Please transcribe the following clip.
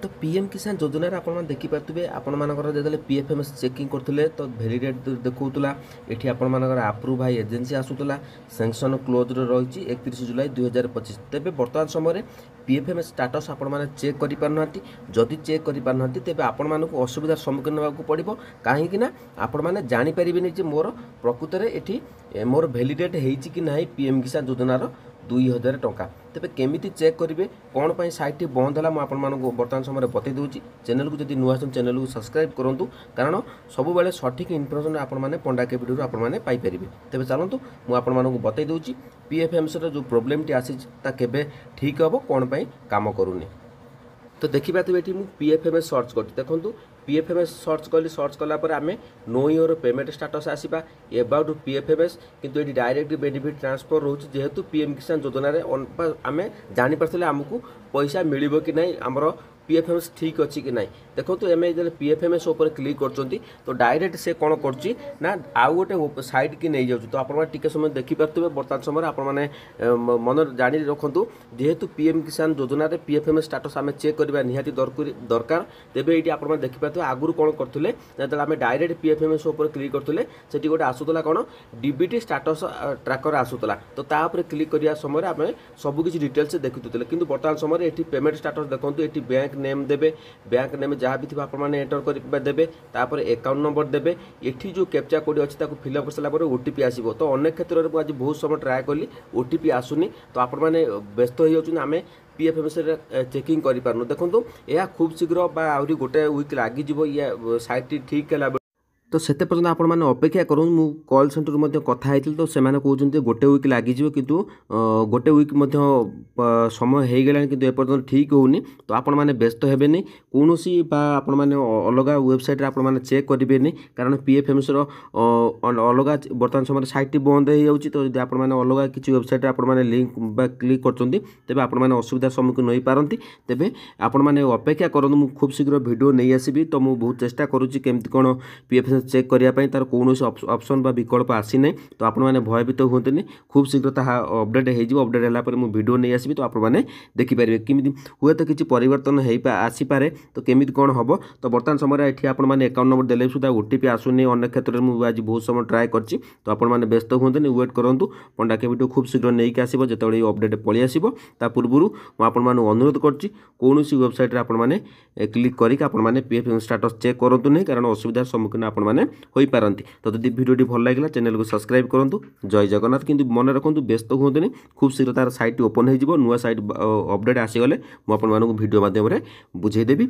तो पीएम किसान योजना आप देखिपे आपर जो पीएफएमएस चेकिंग करते तो भैलीडेट देखा ये आपर आप्रुव हाई एजेन्सी आसूला सैंक्शन क्लोज रही 31 जुलाई 2025 तेज बर्तमान समय पीएफएमएस स्टाटस आपण चेक कर पारना जदि चेक कर पारना तेज आपण मानक असुविधार सम्मुखीन होगा पड़ो कहीं आपण मैंने जानीपारे मोर प्रकृत में ये मोर भैलीडेट होती ना पीएम किसान योजनार 2000 टंका तेज केमी चेक करेंगे कौन पर साइट बंद है मुझे बर्तमान समय बतई दूसरी चैनल को जब नुआ चैनल को सब्सक्राइब करूँ कारण सब बेले सठिक इनफर्मेशन आपने पंडा के वीडियो आपने पाइपर तेज चलतु मुझे बतई दूसरी पीएफएमएस जो प्रोब्लेम टी आसी केबे ठीक हम कौन पर काम करूनी तो देखा तो ये पीएफएमएस सर्च कर देखूँ पीएफएमएस सर्च कलापर आम नो योर पेमेंट स्टाटस आसवा एबाउट पीएफएमएस किंतु ये डायरेक्ट बेनिफिट ट्रांसफर रोचे जेहेतु पीएम किसान योजन आम जापारे आमको पैसा मिल कि ना आमर पीएफएमएस ठीक अच्छी कि नहीं देखो तो एम पीएफएमएस ऊपर क्लिक कर तो डायरेक्ट से कौन कर आउ गोटे साइट की नहीं जाऊँ तो आपटे समय देखिपे बर्तमान समय आपने मन जाणी रखु जेहेतु पीएम किसान योजना पीएफएमएस स्टाटस आम चेक करवा निहाती दरकार तेरे ये आप देखिपे आगुरी कौन करते जो आम डायरेक्ट पीएफएमएस ऊपर क्लिक करते से गोटे आसूला कौन डीबीटी स्टाटस ट्राकर आसूला तो तापर क्लिक करने समय आम सबकि डिटेल्स देखुले कि बर्तमान समय ये पेमेंट स्टाटस देखो ये बैंक नेम देबे बैंक नेम जहाँ भी आप एंटर कर देबे तापर अकाउंट नंबर देबे एठी जो कैप्चा कोड अच्छी ताको फिलअप कर सारा ओटीपी आसो तो अनेक क्षेत्र में आज बहुत समय ट्राए कली ओटीपी आसुनी तो आपण मैंने व्यस्त हो जाऊँ आम पीएफएमएस चेकिंग करूँ देखो यह खूब शीघ्र आहरी गोटे वीक लगे ये साइट ठीक है तो से पर्यटन आपण मैंने अपेक्षा करूँ मु कॉल सेंटर कथा तो से कहते गोटे वीक लगे किंतु गोटे वीक समय हो गला कि एपर्तन ठीक होनी तो आपण मैंने व्यस्त हेनी कौन आपण मैंने अलग वेबसाइट आप चेक करेंगे कारण पीएफएमएस अलग बर्तमान समय साइट बंद हो जाऊँगी तो यदि आप अलग किसी वेबसाइट आप लिंक क्लिक कर तेज आपण असुविधार सम्मुखीन हो पारती तेज आपण मैंने अपेक्षा करूँ मुझे खूब शीघ्र वीडियो नहीं आसबि तो मुझे बहुत चेष्टा करुँची केमती कौन पीएफएमएस चेक करने तार कौन ऑप्शन विकल्प आसी ना तो आपने भयभीत होंगे खूब शीघ्र अपडेट हो अपडेट है मुझे वीडियो नहीं आसबि तो आपने देखिपारे किमी हुए तो किसी परिवर्तन आसीपे तो केमी कौन हम तो बर्तमान समय ये आपने अकाउंट नंबर देले सुधा ओटीपी आसुनी अनेक क्षेत्र में मुझे आज बहुत समय ट्राए कर तो आपने व्यस्त होंगे वेट करूँ पंडा के वीडियो खूब शीघ्र नहीं आसो जो अपडेट पलि आसो पूर्व मुझे अनुरोध कर कौन वेबसाइट आपने क्लिक करके पीएफएमएस स्टाटस चेक करूँ नहीं कारण असुविधार सम्मुखीन आपने हो पारती तो जब वीडियो भल लगे चैनल को सब्सक्राइब करूँ जय जगन्नाथ किंतु मन रखु व्यस्त होंगे खूब शीघ्र तार साइट ओपन हो नुआ साइट अपडेट आसीगले मुझे वीडियो माध्यम बुझेदेवी